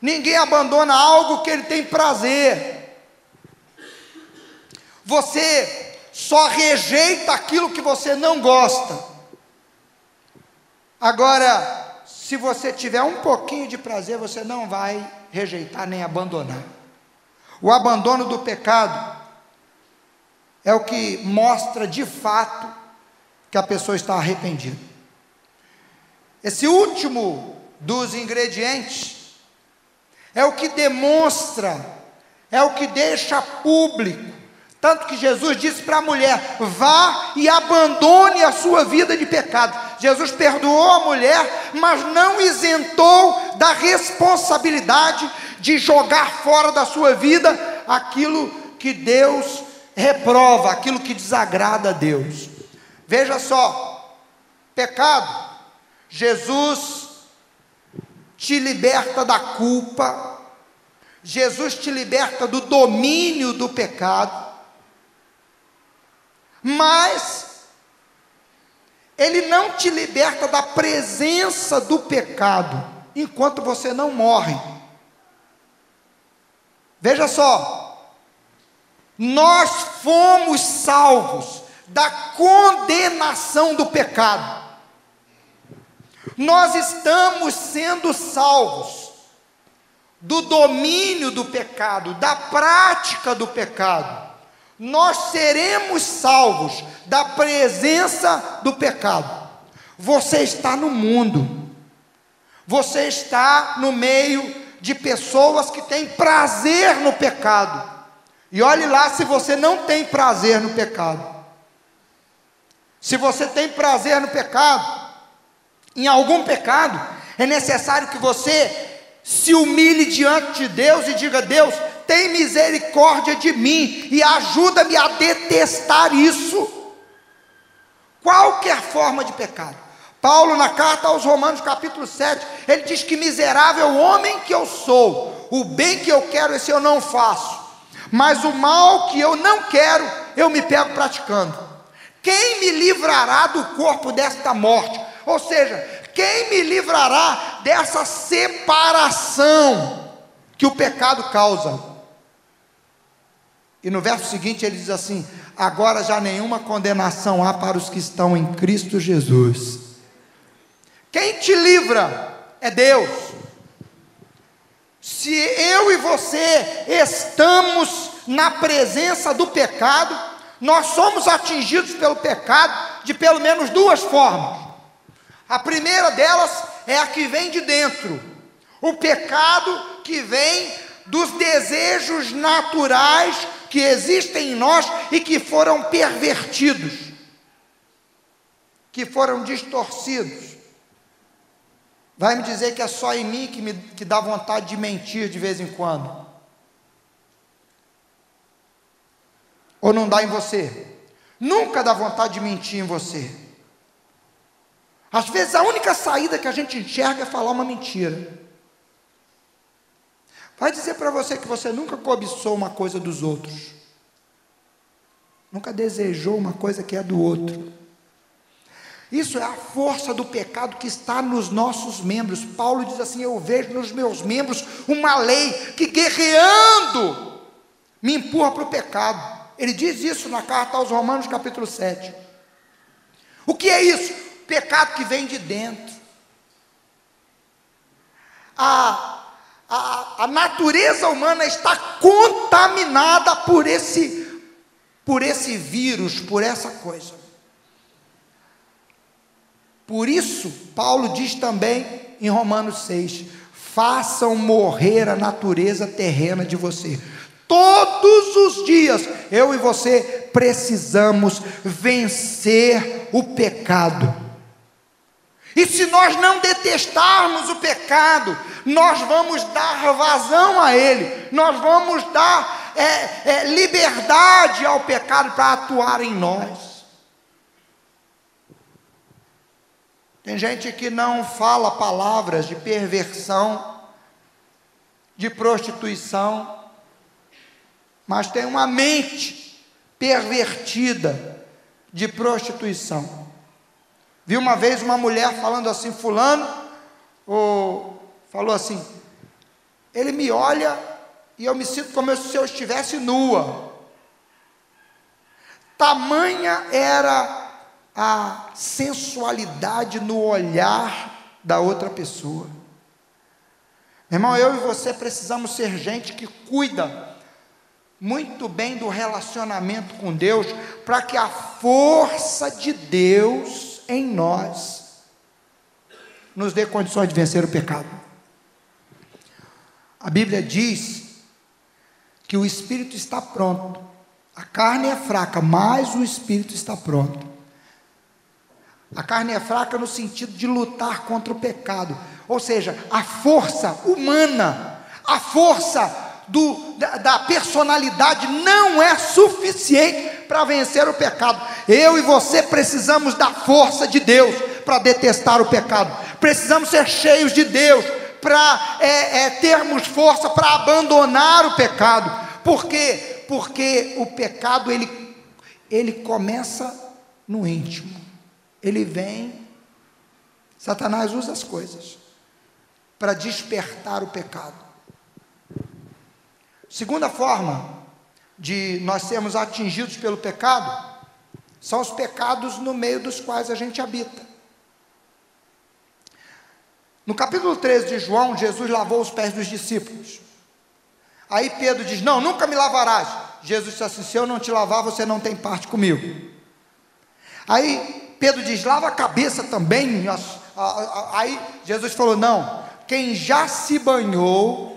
ninguém abandona algo que ele tem prazer. Você só rejeita aquilo que você não gosta. Agora, se você tiver um pouquinho de prazer, você não vai rejeitar nem abandonar. O abandono do pecado é o que mostra de fato que a pessoa está arrependida. Esse último dos ingredientes é o que demonstra, é o que deixa público. Tanto que Jesus disse para a mulher: vá e abandone a sua vida de pecado. Jesus perdoou a mulher, mas não isentou da responsabilidade de jogar fora da sua vida aquilo que Deus reprova, aquilo que desagrada a Deus. Veja só, pecado, Jesus te liberta da culpa, Jesus te liberta do domínio do pecado, mas Ele não te liberta da presença do pecado, enquanto você não morre. Veja só, nós fomos salvos da condenação do pecado, nós estamos sendo salvos do domínio do pecado, da prática do pecado. Nós seremos salvos da presença do pecado. Você está no mundo, você está no meio de pessoas que têm prazer no pecado, e olhe lá se você não tem prazer no pecado. Se você tem prazer no pecado, em algum pecado, é necessário que você se humilhe diante de Deus e diga: Deus, tem misericórdia de mim e ajuda-me a detestar isso, qualquer forma de pecado. Paulo, na carta aos Romanos, capítulo 7, ele diz que miserável homem que eu sou, o bem que eu quero, esse eu não faço, mas o mal que eu não quero, eu me pego praticando. Quem me livrará do corpo desta morte? Ou seja, quem me livrará dessa separação que o pecado causa? E no verso seguinte ele diz assim: agora já nenhuma condenação há para os que estão em Cristo Jesus. Quem te livra é Deus. Se eu e você estamos na presença do pecado, nós somos atingidos pelo pecado de pelo menos duas formas. A primeira delas é a que vem de dentro, o pecado que vem dos desejos naturais que existem em nós e que foram pervertidos, que foram distorcidos. Vai me dizer que é só em mim que dá vontade de mentir de vez em quando? Ou não dá em você? Nunca dá vontade de mentir em você. Às vezes a única saída que a gente enxerga é falar uma mentira. Vai dizer para você que você nunca cobiçou uma coisa dos outros. Nunca desejou uma coisa que é do outro. Isso é a força do pecado que está nos nossos membros. Paulo diz assim: eu vejo nos meus membros uma lei que, guerreando, me empurra para o pecado. Ele diz isso na carta aos Romanos, capítulo 7. O que é isso? Pecado que vem de dentro. A natureza humana está contaminada por esse vírus, por essa coisa. Por isso, Paulo diz também em Romanos 6: façam morrer a natureza terrena de você. Todos os dias, eu e você precisamos vencer o pecado. E se nós não detestarmos o pecado, nós vamos dar vazão a ele, nós vamos dar liberdade ao pecado para atuar em nós. Tem gente que não fala palavras de perversão, de prostituição, mas tem uma mente pervertida de prostituição. Vi uma vez uma mulher falando assim: fulano, falou assim, ele me olha e eu me sinto como se eu estivesse nua. Tamanha era a sensualidade no olhar da outra pessoa. Meu irmão, eu e você precisamos ser gente que cuida muito bem do relacionamento com Deus, para que a força de Deus em nós nos dê condições de vencer o pecado. A Bíblia diz que o espírito está pronto, a carne é fraca, mas o espírito está pronto. A carne é fraca no sentido de lutar contra o pecado, ou seja, a força humana, a força da personalidade não é suficiente para vencer o pecado. Eu e você precisamos da força de Deus para detestar o pecado. Precisamos ser cheios de Deus para termos força para abandonar o pecado. Por quê? Porque o pecado ele começa no íntimo. Ele vem, Satanás usa as coisas para despertar o pecado. Segunda forma de nós sermos atingidos pelo pecado são os pecados no meio dos quais a gente habita. No capítulo 13 de João, Jesus lavou os pés dos discípulos. Aí Pedro diz: não, nunca me lavarás. Jesus disse assim: se eu não te lavar, você não tem parte comigo. Aí Pedro diz: lava a cabeça também. Aí Jesus falou: não, quem já se banhou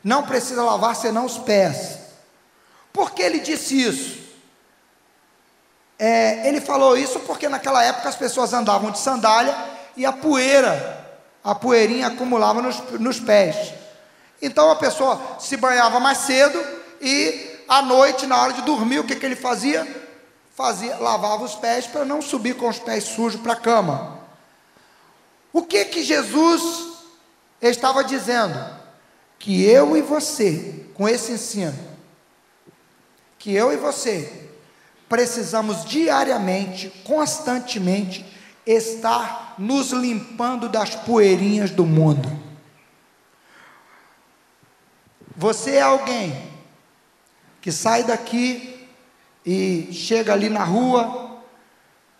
não precisa lavar senão os pés. Por que ele disse isso? Ele falou isso porque naquela época as pessoas andavam de sandália e a poeirinha acumulava nos pés. Então a pessoa se banhava mais cedo e à noite, na hora de dormir, o que ele fazia? Lavava os pés para não subir com os pés sujos para a cama. O que Jesus estava dizendo? Que eu e você, com esse ensino, que eu e você precisamos diariamente, constantemente, estar nos limpando das poeirinhas do mundo. Você é alguém que sai daqui e chega ali na rua.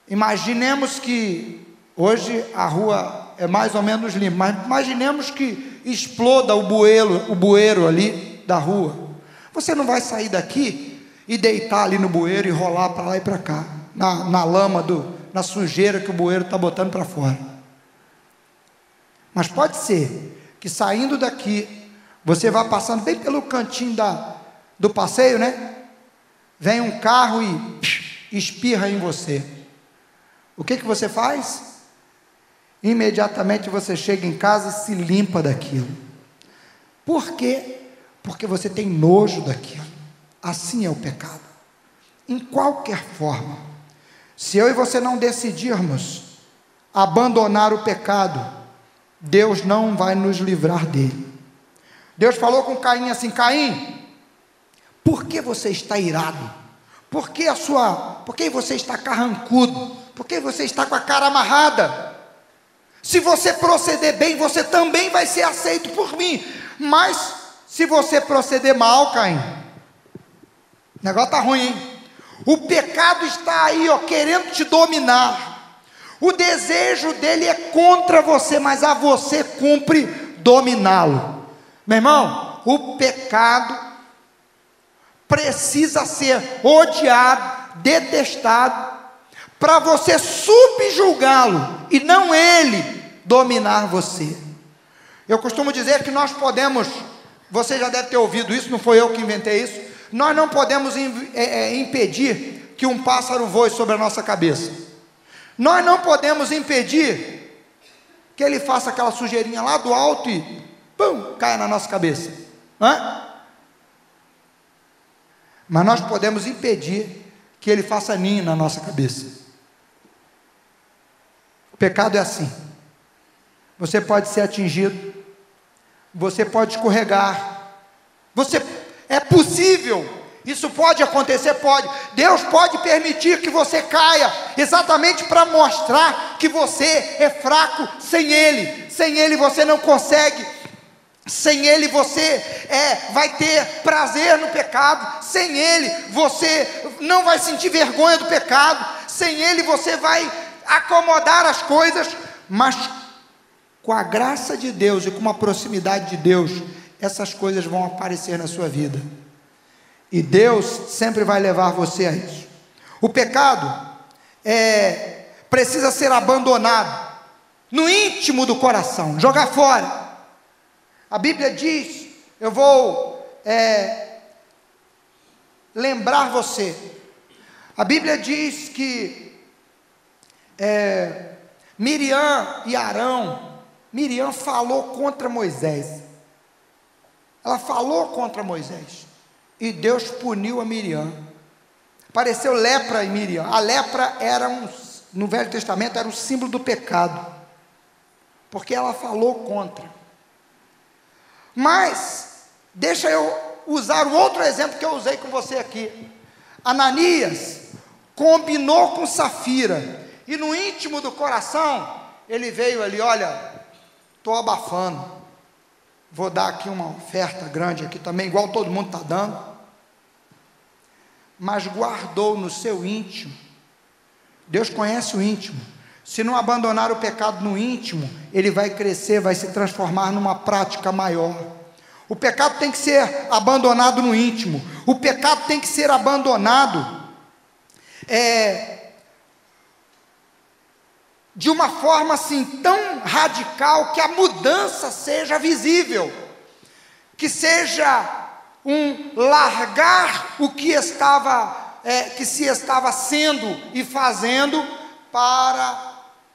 Imaginemos que hoje a rua é mais ou menos limpa, mas imaginemos que exploda o bueiro ali da rua. Você não vai sair daqui e deitar ali no bueiro e rolar para lá e para cá, na lama, na sujeira que o bueiro está botando para fora. Mas pode ser que saindo daqui, você vá passando bem pelo cantinho do passeio, né? Vem um carro e espirra em você. O que você faz? imediatamente você chega em casa e se limpa daquilo. Por quê? Porque você tem nojo daquilo. Assim é o pecado. Em qualquer forma, se eu e você não decidirmos abandonar o pecado, Deus não vai nos livrar dele. Deus falou com Caim assim: Caim, por que você está irado? Por que você está carrancudo? Por que você está com a cara amarrada? Se você proceder bem, você também vai ser aceito por mim. Mas se você proceder mal, Caim, o negócio está ruim, hein? O pecado está aí, ó, querendo te dominar. O desejo dele é contra você, mas a você cumpre dominá-lo. Meu irmão, o pecado precisa ser odiado, detestado, para você subjugá-lo e não ele dominar você. Eu costumo dizer que nós podemos, você já deve ter ouvido isso, não foi eu que inventei isso, nós não podemos impedir que um pássaro voe sobre a nossa cabeça. Nós não podemos impedir que ele faça aquela sujeirinha lá do alto e pum, caia na nossa cabeça. Mas nós podemos impedir que ele faça ninho na nossa cabeça. O pecado é assim. Você pode ser atingido, você pode escorregar, é possível, isso pode acontecer, pode. Deus pode permitir que você caia, exatamente para mostrar que você é fraco sem Ele. Sem Ele você não consegue. Sem Ele você vai ter prazer no pecado. Sem Ele você não vai sentir vergonha do pecado. Sem Ele você vai acomodar as coisas. Mas com a graça de Deus e com a proximidade de Deus, essas coisas vão aparecer na sua vida. E Deus sempre vai levar você a isso. O pecado precisa ser abandonado no íntimo do coração, jogar fora. A Bíblia diz, eu vou lembrar você, a Bíblia diz que Miriam e Arão, Miriam falou contra Moisés, ela falou contra Moisés, e Deus puniu a Miriam, apareceu lepra em Miriam. A lepra no Velho Testamento era um símbolo do pecado, porque ela falou contra. Mas, deixa eu usar o outro exemplo que eu usei com você aqui. Ananias combinou com Safira, e no íntimo do coração, ele veio ali, olha, estou abafando, vou dar aqui uma oferta grande aqui também, igual todo mundo está dando, mas guardou no seu íntimo. Deus conhece o íntimo. Se não abandonar o pecado no íntimo, ele vai crescer, vai se transformar numa prática maior. O pecado tem que ser abandonado no íntimo. O pecado tem que ser abandonado de uma forma assim tão radical que a mudança seja visível, que seja um largar o que se estava sendo e fazendo para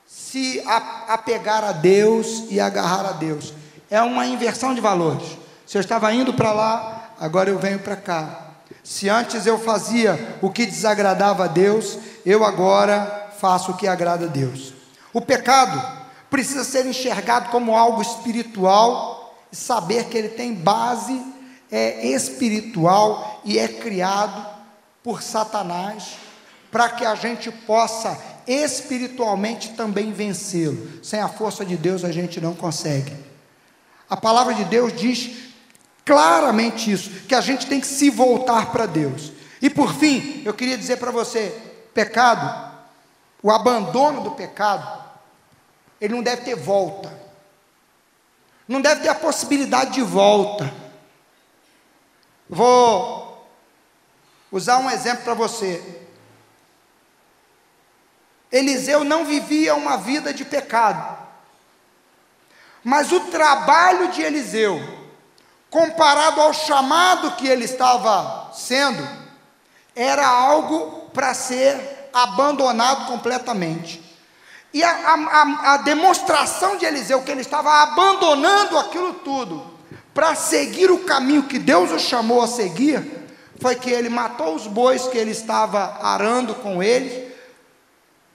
se apegar a Deus e agarrar a Deus. É uma inversão de valores. Se eu estava indo para lá, agora eu venho para cá. Se antes eu fazia o que desagradava a Deus, eu agora faço o que agrada a Deus. O pecado precisa ser enxergado como algo espiritual e saber que ele tem base espiritual e é criado por Satanás para que a gente possa espiritualmente também vencê-lo. Sem a força de Deus a gente não consegue. A palavra de Deus diz claramente isso, que a gente tem que se voltar para Deus. E por fim, eu queria dizer para você, pecado, o abandono do pecado, ele não deve ter volta, não deve ter a possibilidade de volta. Vou usar um exemplo para você. Eliseu não vivia uma vida de pecado, mas o trabalho de Eliseu, comparado ao chamado que ele estava sendo, era algo para ser abandonado completamente. E a demonstração de Eliseu, que ele estava abandonando aquilo tudo para seguir o caminho que Deus o chamou a seguir, foi que ele matou os bois que ele estava arando com eles,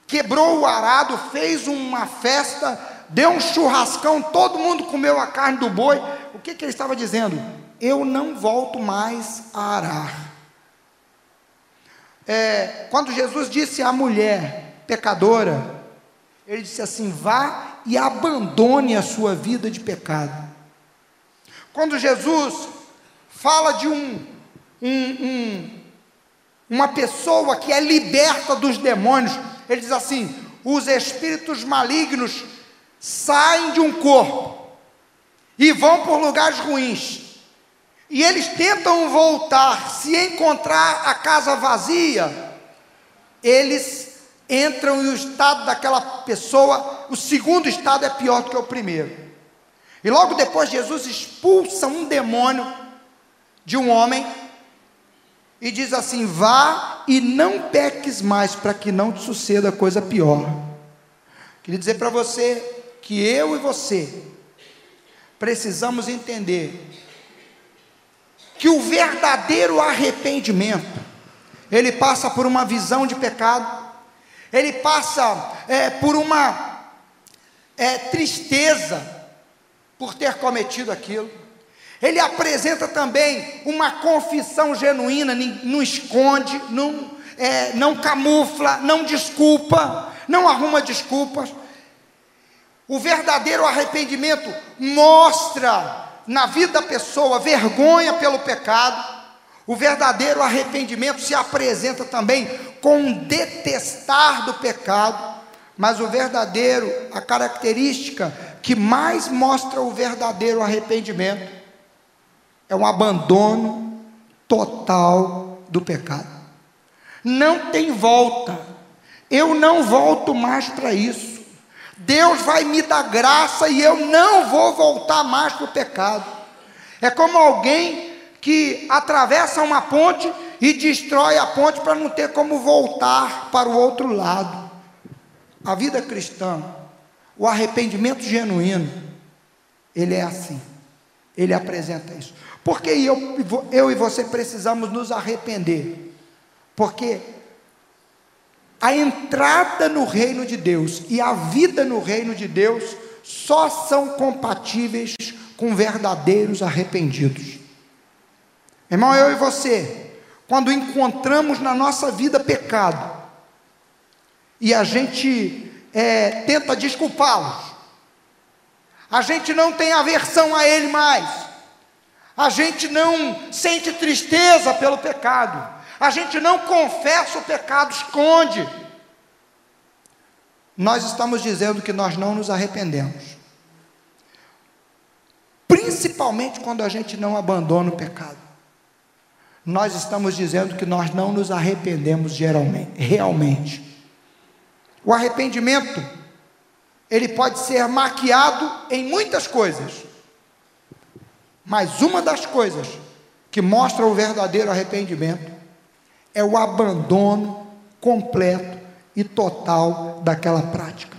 quebrou o arado, fez uma festa, deu um churrascão, todo mundo comeu a carne do boi. O que ele estava dizendo? Eu não volto mais a arar. Quando Jesus disse à mulher pecadora, ele disse assim: vá e abandone a sua vida de pecado. Quando Jesus fala de uma pessoa que é liberta dos demônios, ele diz assim: os espíritos malignos saem de um corpo e vão por lugares ruins, e eles tentam voltar. Se encontrar a casa vazia, eles entram e o estado daquela pessoa, o segundo estado é pior do que o primeiro. E logo depois Jesus expulsa um demônio de um homem e diz assim: vá e não peques mais, para que não te suceda coisa pior. Queria dizer para você que eu e você precisamos entender que o verdadeiro arrependimento, ele passa por uma visão de pecado, ele passa por uma tristeza por ter cometido aquilo. Ele apresenta também uma confissão genuína, não esconde, não camufla, não desculpa, não arruma desculpas. O verdadeiro arrependimento mostra na vida da pessoa vergonha pelo pecado. O verdadeiro arrependimento se apresenta também com um detestar do pecado. Mas a característica que mais mostra o verdadeiro arrependimento é um abandono total do pecado. Não tem volta. Eu não volto mais para isso. Deus vai me dar graça e eu não vou voltar mais para o pecado. É como alguém que atravessa uma ponte e destrói a ponte para não ter como voltar para o outro lado. A vida cristã, o arrependimento genuíno, ele é assim, ele apresenta isso. Porque eu e você precisamos nos arrepender, porque a entrada no reino de Deus e a vida no reino de Deus só são compatíveis com verdadeiros arrependidos. Irmão, eu e você, quando encontramos na nossa vida pecado, e a gente tenta desculpá-los, a gente não tem aversão a ele mais, a gente não sente tristeza pelo pecado, a gente não confessa o pecado, esconde, nós estamos dizendo que nós não nos arrependemos, principalmente quando a gente não abandona o pecado. Nós estamos dizendo que nós não nos arrependemos realmente. O arrependimento, ele pode ser maquiado em muitas coisas, mas uma das coisas que mostra o verdadeiro arrependimento é o abandono completo e total daquela prática.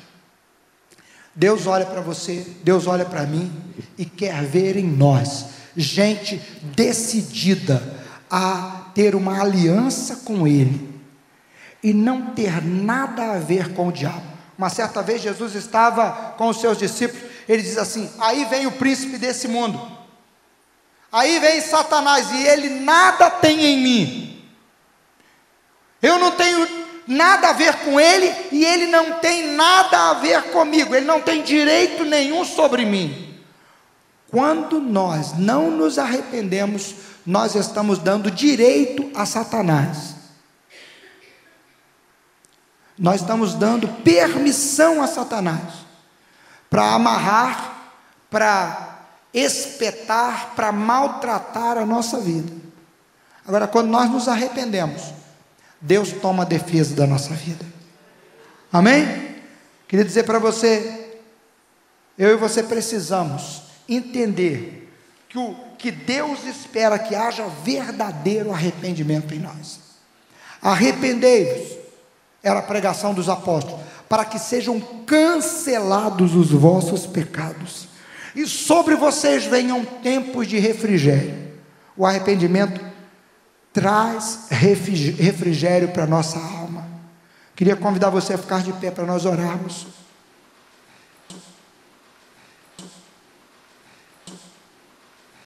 Deus olha para você, Deus olha para mim e quer ver em nós gente decidida a ter uma aliança com Ele e não ter nada a ver com o diabo. Uma certa vez Jesus estava com os seus discípulos, ele diz assim: aí vem o príncipe desse mundo, aí vem Satanás, e ele nada tem em mim, eu não tenho nada a ver com ele, e ele não tem nada a ver comigo, ele não tem direito nenhum sobre mim. Quando nós não nos arrependemos, nós estamos dando direito a Satanás, nós estamos dando permissão a Satanás para amarrar, para espetar, para maltratar a nossa vida. Agora, quando nós nos arrependemos, Deus toma a defesa da nossa vida. Amém? Queria dizer para você, eu e você precisamos entender que Deus espera que haja verdadeiro arrependimento em nós. Arrependei-vos, era a pregação dos apóstolos, para que sejam cancelados os vossos pecados, e sobre vocês venham tempos de refrigério. O arrependimento traz refrigério para a nossa alma. Queria convidar você a ficar de pé para nós orarmos.